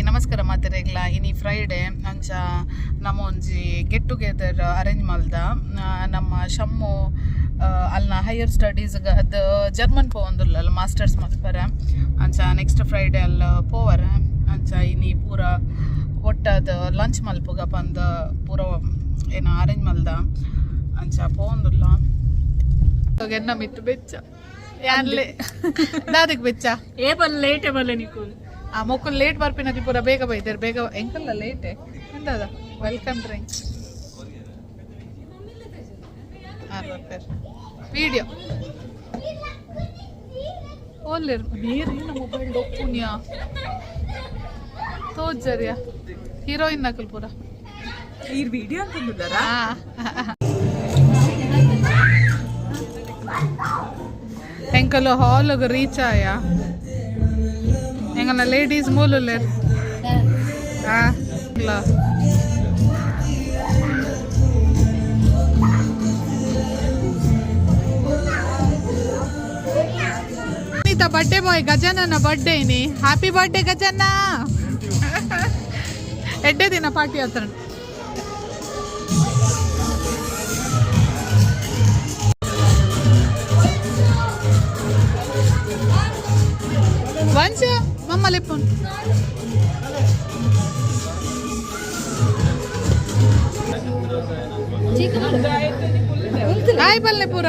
ನಮಸ್ಕಾರ ಮಾತೆರೆಗ್ಲ ಇನಿ ಫ್ರೈಡೆ ಅಂಚ ನಮ್ಮ ಒಂಜಿ ಗೆಟ್ ಟುಗೆದರ್ ಅರೇಂಜ್ ಮಲ್ದ ನಮ್ಮ ಶಮ್ಮು ಅಲ್ನ ಹೈಯರ್ ಸ್ಟಡೀಸ್ಗೆ ಅದು ಜರ್ಮನ್ ಪೋವಂದುಲ್ಲ ಮಾಸ್ಟರ್ಸ್ ಮಲ್ಪರ ಅಂಚ ನೆಕ್ಸ್ಟ್ ಫ್ರೈಡೆ ಅಲ್ಲ ಪೋವರ ಅಂಚ ಇನಿ ಪೂರ ಒಟ್ಟದ ಲಂಚ್ ಮಲ್ಪುಗ ಬಂದ ಪೂರ ಏನು ಅರೇಂಜ್ ಮಲ್ದ ಅಂಚ ಪೋವಂದುಲ್ಲ ಎನ್ನ ಮಿತ್ತು ಬೆಚ್ಚ ಯಾನ್ಲೆ ದಾದಕ್ಕೆ ಬೆಚ್ಚ ಏ ಬಲ್ಲ ಲೇಟೇ ಬಲ್ಲ ನಿಕ್ಕು ಆ ಮೊಕ್ಕಲು ಲೇಟ್ ಬರ್ಪಿನದಿ ಪೂರ ಬೇಗ ಬೈತಾರೆ ಬೇಗ ಎಂಕಲ್ಲ ಲೇಟೆ ಎಂದದ ವೆಲ್ಕಮ್ ಡ್ರಿಂಕ್ ವಿಡಿಯೋ ಓಲ್ಲೇರು ನೀರಿನ ಮೊಬೈಲ್ ಡೊಪ್ಪುನ್ಯಾ ತೋಜರ್ಯ ಹೀರೋಯಿನ್ ನಕಲ್ ಪೂರ ಈ ವಿಡಿಯೋ ಅಂತಂದಿದ್ದಾರಾ ಎಂಕಲು ಹಾಲ್ಗೆ ರೀಚ್ ಆಯ ಎಂಗನ ಲೇಡೀಸ್ ಮೂಲುಲ್ಲೇರ್ ಬರ್ಡೇ ಬಾಯ್ ಗಜನನ ಬರ್ಡೇ ಇನಿ ಹ್ಯಾಪಿ ಬರ್ಡೇ ಗಜನ್ನ ಎಡ್ಡೆ ದಿನ ಪಾರ್ಟಿ ಹತ್ರ ವಂಶ ಮಮ್ಮ ಲೆಪ್ಪನ್ ಹಾಯ್ ಬಲ್ಲೆ ಪೂರ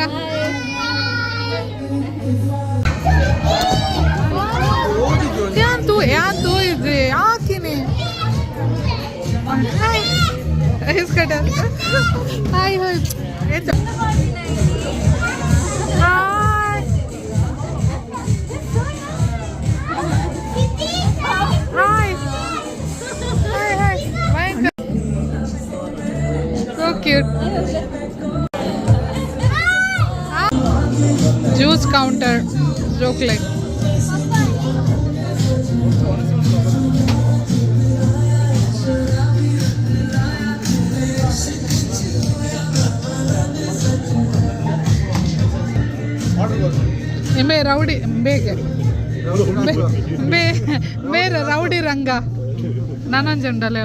ಯಾಂತು ಇದೆ ಹಾಕಿನಿ ಹಾಯ್ ಹಾಯ್ ಹಾಯ್ ಎಂತ cute juice counter joke like me rowdy bege me rowdy ranga nananjundale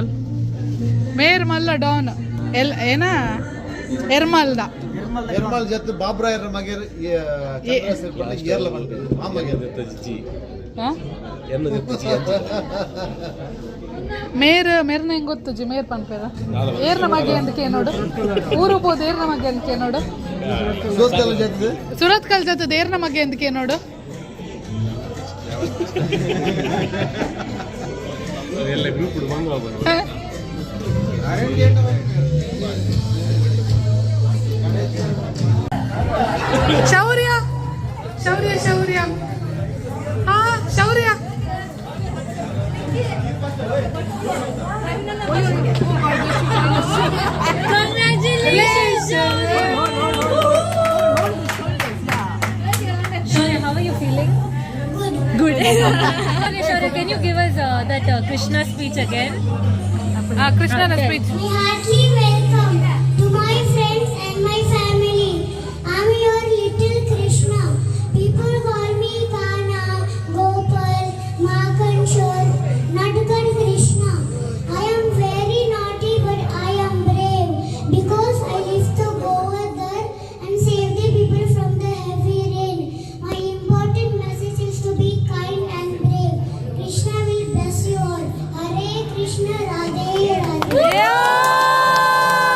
ಮೇರ್ ಮಲ್ಲ ಡಾನ್ ಏನ ಎರ್ಮಲ್ದ ಎರ್ಮಲ್ ಜೊತೆ ಬಾಬ್ರಾಯರ ಮಗೇರ್ ಏರ್ಲ ಬಂದೆ ಮಾಮಗೆ ಜಿ ಎನ್ನ ಜಿ ಮೇರ್ನ ಹೆಂಗ್ ಗೊತ್ತು ಮೇರ್ ಪನ್ಪೇರ ಏರ್ನ ಮಗೆ ಅಂತಕ್ಕೆ ನೋಡು ಊರು ಹೋದ ಏರ್ನ ಮಗೆ ಅಂತಕ್ಕೆ ನೋಡು ಸುರತ್ ಕಲ್ ಜೊತೆ ಏರ್ನ ಮಗೆ ಅಂತಕ್ಕೆ ನೋಡು ಎಲ್ಲ ಗ್ರೂಪ್ ಬಂದು ಶೌರ್ಯ ಶೌರ್ಯ ಶೌರ್ಯ ಹಾ ಶೌರ್ಯ How are you feeling? Good. Shaurya, can you give us that Krishna speech again? Krishna speech. We heartily welcome to my friends and my family. I'm your little Krishna. People call me Kana, Gopal, Makanshor, Natkan Krishna. I am very naughty but I am brave because I live to go over there and save the people from the heavy rain. My important message is to be kind and brave. Krishna will bless you all. Hare Krishna, Radhe Radhe. Yeah!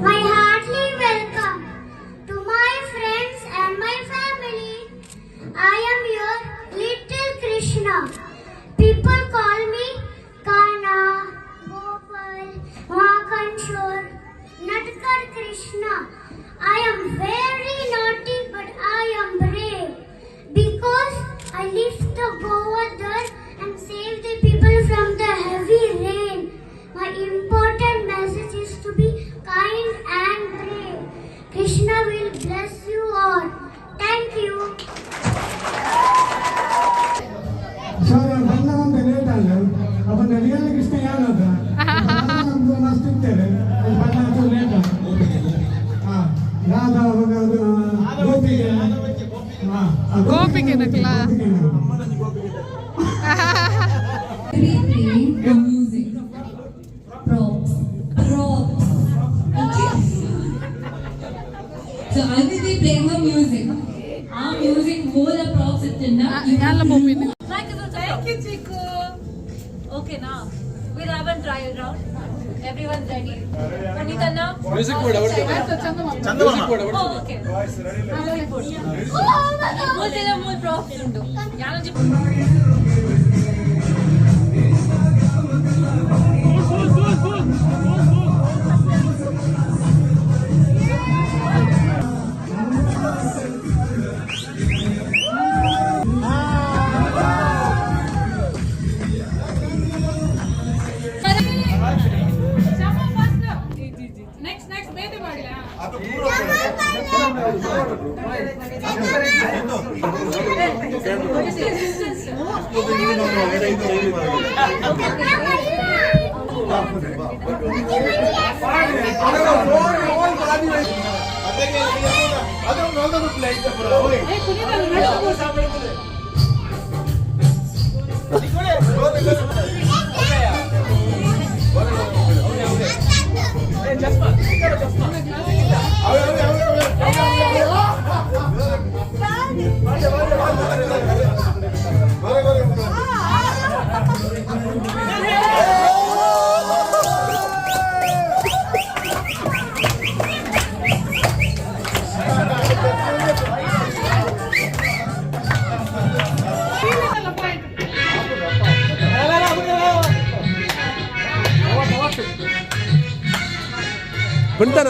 My heartily welcome to my friends and my family. I am your little Krishna. People call me Kana, Gopal, Makanshor, Natkar Krishna. I am very naughty but I am brave because I lift the Govardhan and save the people from the heavy rain. My important message is to be kind and brave. Krishna will bless you all. Thank you. Sorry, I'm not on the late alert. But the real Krishna Yanada. I'm going to stick there. I'm not too late. Radha, ಗೋಪಿಗೆನಕ್ಲಾ Playing the music. Props. Okay. So I will be playing her music. Our music whole the props ittinna. ಎಲ್ಲ ಬೋಪಿನಿ Thank you, Chiku. Okay, now we'll have a trial round. Everyone's ready. Punita now. Music board Oh, okay. ಮೂಲ್ ಜನ ಮೂಲ್ props ಉಂಟು. ಯಾನಂಜಿ ಬಂತಾನ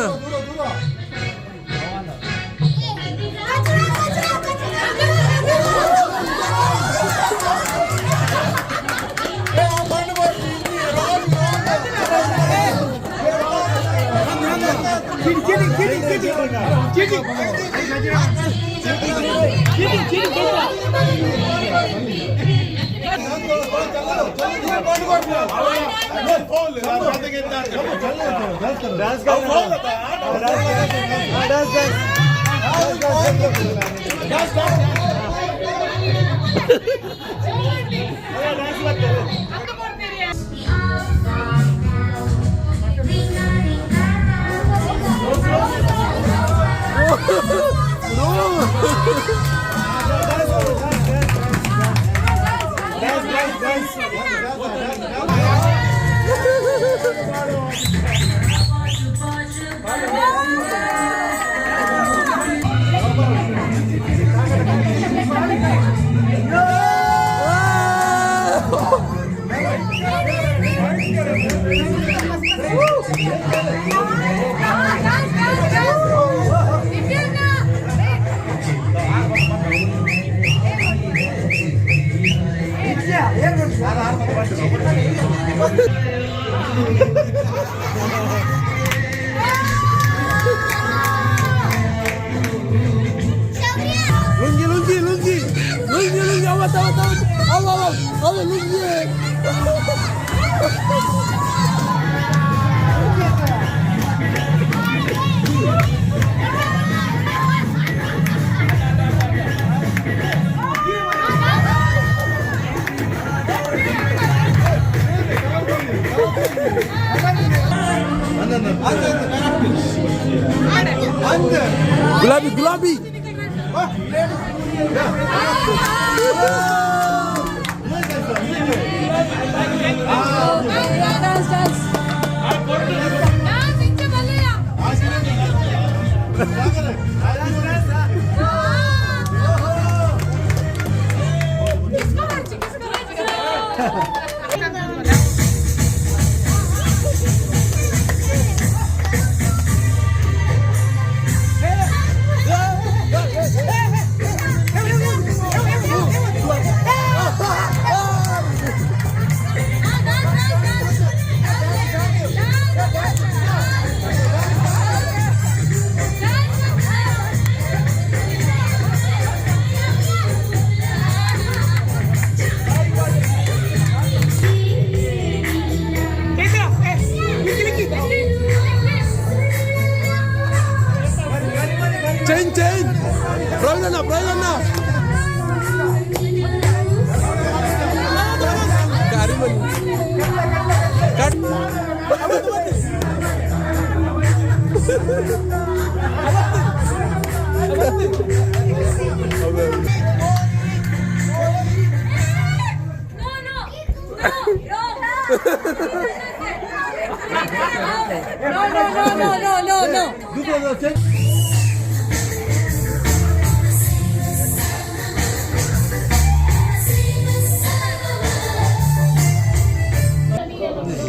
गुलाबी गुलाबी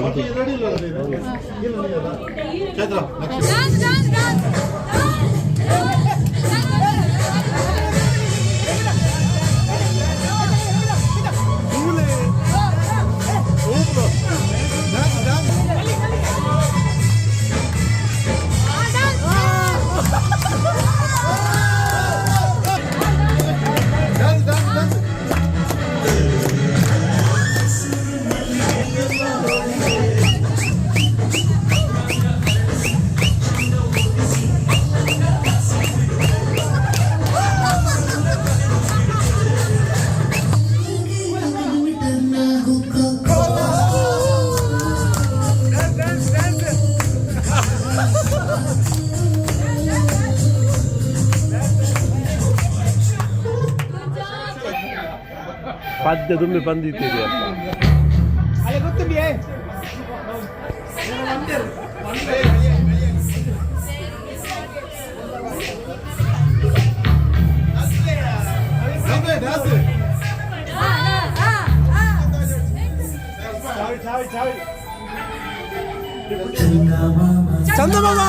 chain Praveen No. ಪದ್ಯ ತುಂಬಿ ಬಂದಿದ್ದೀರಿ ಅಂತ ಚಂದಮಾಮ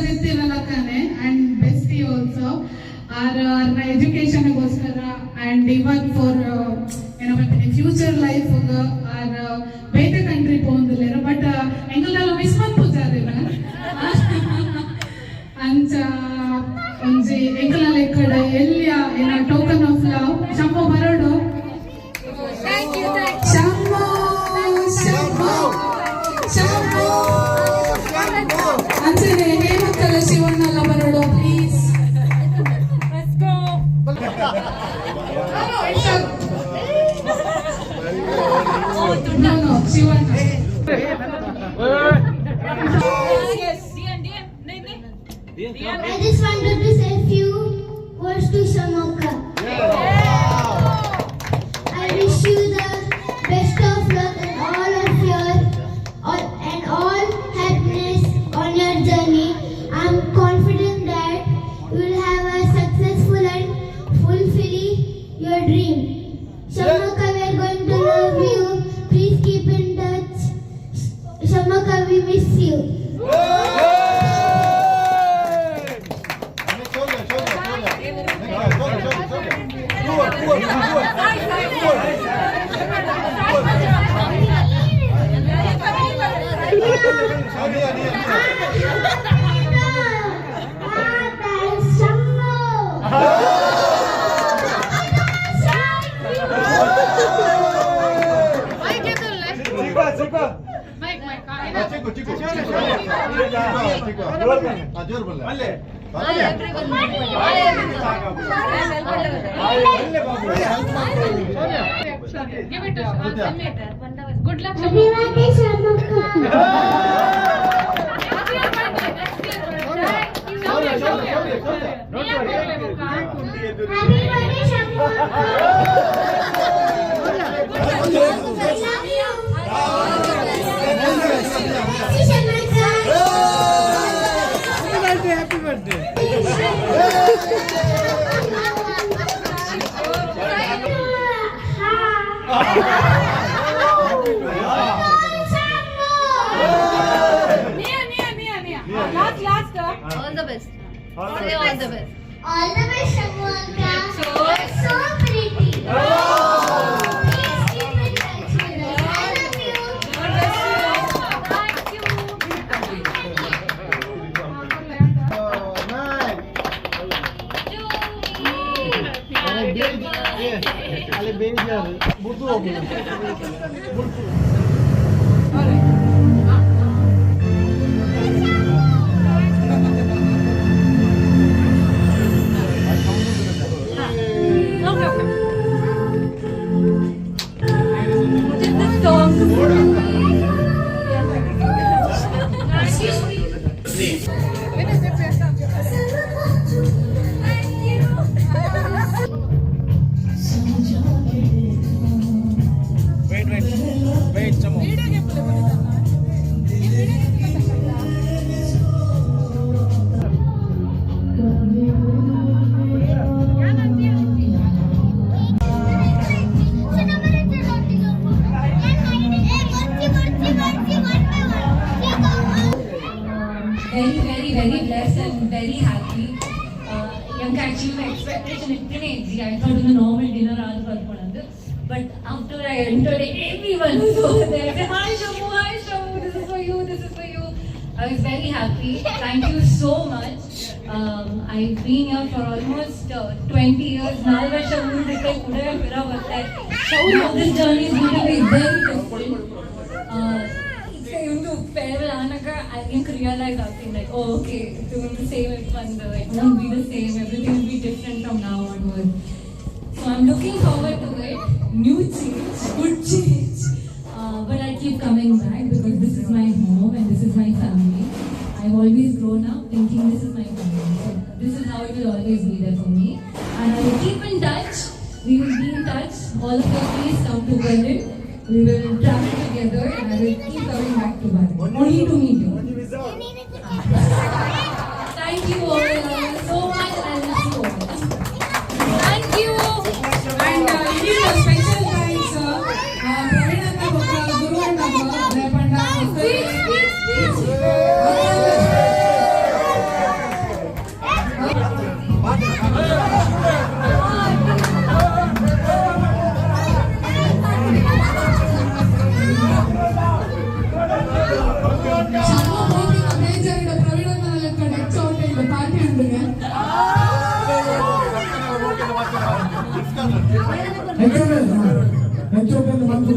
ಇರ್ತೀರಲ್ಲಕ್ಕನೆ and bestie also our education ಗೋಸ್ಕರ and even for future life ಬೇರೆ ಕಂಟ್ರಿ ಹೋಗ್ಲಿಲ್ಲ ಬಟ್ ಎಂಗಲೆಲ್ಲ ಮಿಸ್ ಮಾಡ್ಪುಜಾರೆ ಅಂಚ ಒಂಜಿ ಎಂಗಲೆಲ್ಲ ಈ ಕಡೆ ಎಲ್ಲಿಯ ಏನ ಟೋಕನ್ ಆಫ್ ಲವ್ ಶಂಭು ಬರೋಡು ಶಂಭು ಶಂಭು ಶಂಭು ಅಂಚನೆ ಹೇಮಕ್ಕಲ್ಲ ಶಿವಣ್ಣಲ್ಲ ಬರೋಡು please No, Shivana. I just wanted to say a few words to Shamoka. I wish you the best of luck and all happiness on your journey. I'm confident that you will have a successful and fulfilling your dream. Shamoka, we are going to love you. Please keep in touch. Shamoka, we miss you. Give it to good luck. Happy birthday, Shamoka. Happy birthday, Shamoka. Happy birthday. Last. All the best. All the best. All the best, Shamoka. You're so pretty. Please keep in touch with us. I love you. Very blessed and very happy. Actually my expectation is I thought in the normal dinner but after I entered, everyone was over there. They said, hi Shamu, this is for you. I was very happy. Thank you so much. I've been here for almost 20 years. Now this journey is going to be very different. I think realize something like, oh, okay, it's going to same it won't be the same, everything will be different from now onwards. So I'm looking forward to it. New change, good change. But I keep coming back because this is my home and this is my family. I've always grown up thinking this is my family. So this is how it will always be there for me. And I will keep in touch. We will be in touch. All of us please come to Berlin. We will travel together and I will keep coming back to Berlin. Only to meet you. Thank you all so much and I love you all. Thank you. And it is a special thanks. Praveen Anna Guru Anna Repanda. ಹೆಚ್ಚು ಬಂತು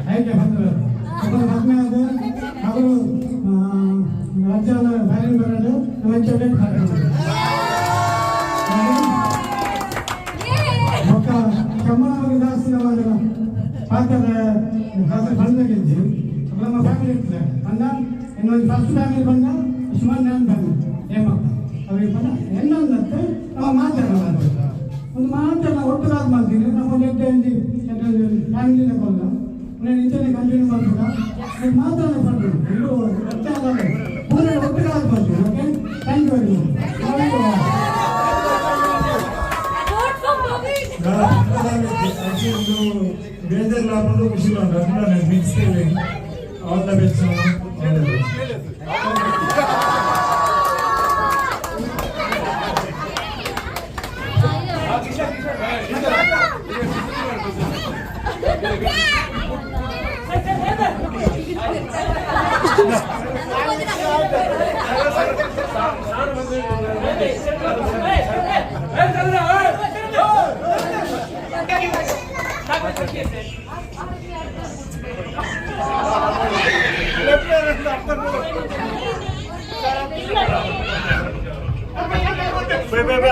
ಹೇಗೆ ಬಂದರು ಮದ್ಮೇಲೆ ಅವರು ರಾಜ್ಯದ ಬ್ಯಾರಿ ಬರೋದು ಹೆಚ್ಚು ఒక ಕಮ್ಮನವರಿಗೆ ಜಾಸ್ತಿ ಪಾತ್ರದ ಬಂದಾಗಿದ್ದಿ ನಮ್ಮ ಫ್ಯಾಮಿಲಿ ಇರ್ತದೆ ಬಂದ ಇನ್ನೊಂದು ಫಸ್ಟ್ ಫ್ಯಾಮಿಲಿ ಬಂದ ಸುಮಾರು ನಾನು ಬಂದ ಏಮಕ್ಕ ಅವ್ರಿಗೆ ಬಂದ ಇನ್ನೊಂದತ್ತೆ ನಾವು ಮಾತಾಡೋಣ ಒಂದು ಮಾತಾಡ ಒಟ್ಟರಾದ ಮಾಡ್ತೀನಿ ನಮ್ಮ ಜೊತೆ ಫ್ಯಾಮಿಲಿನ ಬಂದ ನಾನು ಇಂಚನೆ ಕಂಟಿನ್ಯೂ ಮಾಡ್ಬೇಕ ಮಾತಾಡ ಬರ್ತೀನಿ ಇದು ಪೂರ ಒಟ್ಟರಾದ ಬರ್ತೀನಿ ಓಕೆ ಥ್ಯಾಂಕ್ ಯು ವೆರಿ ಬೇಜಾರು ಲಾಭದ್ದು ಖುಷಿ ನಾನು ಮಿಕ್ಸ್ ಆಲ್ ದ ಬೆಸ್ಟ್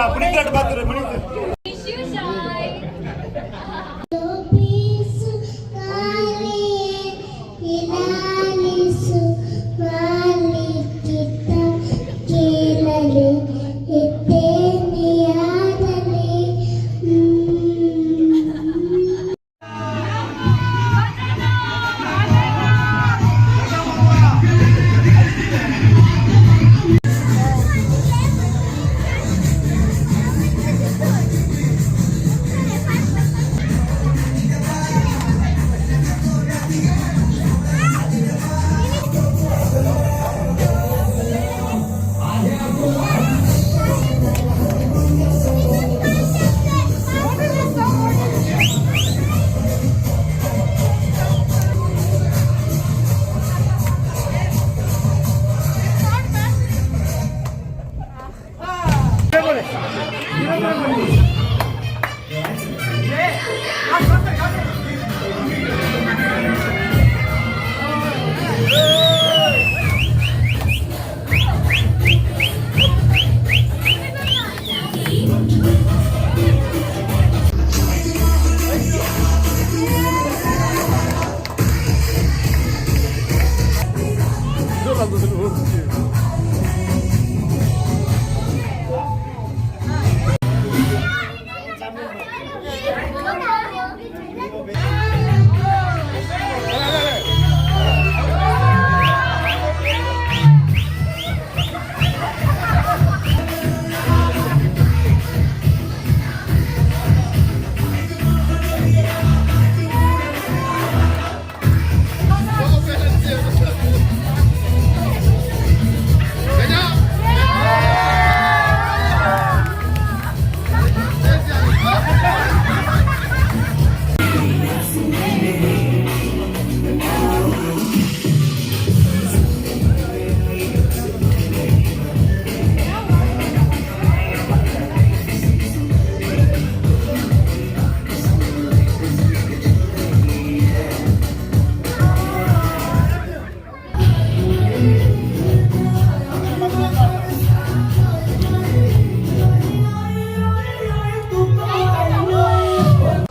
अपनी बात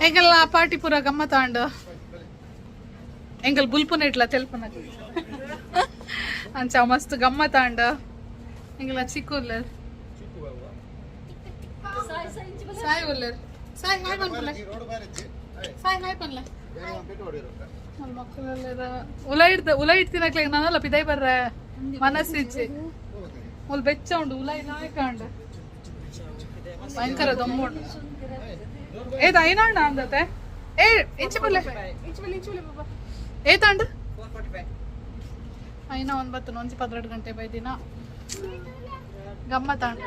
ಎಂಗಲ್ ಪಾರ್ಟಿ ಪೂರ ಗಮ್ಮತ್ ಆಂಡ್ ಎಂಗಲ್ ಬುಲ್ಪುನ ಇಟ್ಲ ತೆಲ್ಪನ ಅಂಚ ಮಸ್ತ್ ಗಮ್ಮತ್ ಆಂಡ್ ಎಂಗಲ ಚಿಕ್ಕುಲ್ಲರ್ ಸಾಯ್ ಉಲ್ಲರ್ ಸಾಯ್ ಹಾಯ್ ಪನ್ಪುಲ ಸಾಯ್ ಹಾಯ್ ಪನ್ಲ ಮಕ್ಕಳೆಲ್ಲ ಉಲ ಇಡ್ತಿನಕ್ಲೆ ನಾನಲ್ಲ ಪಿದೈ ಬರ್ರ ಮನಸ್ಸಿಚ್ಚಿ ಉಲ್ ಬೆಚ್ಚ ಉಂಡು ಉಲ ನಾಯಕಾಂಡ್ ಭಯಂಕರ ದಮ್ಮುಂಡು ಏದ ಐನಾಂಡ ಅಂದತೆ ಏ ಇಂಚಿ ಬಲ್ಲೆ ಬಾಬಾ ಏತಾಂಡ ಐನ 9 ಒಂಜಿ 12 ಗಂಟೆ ಬೈದಿನ ಗಮ್ಮತ್ತಾಂಡ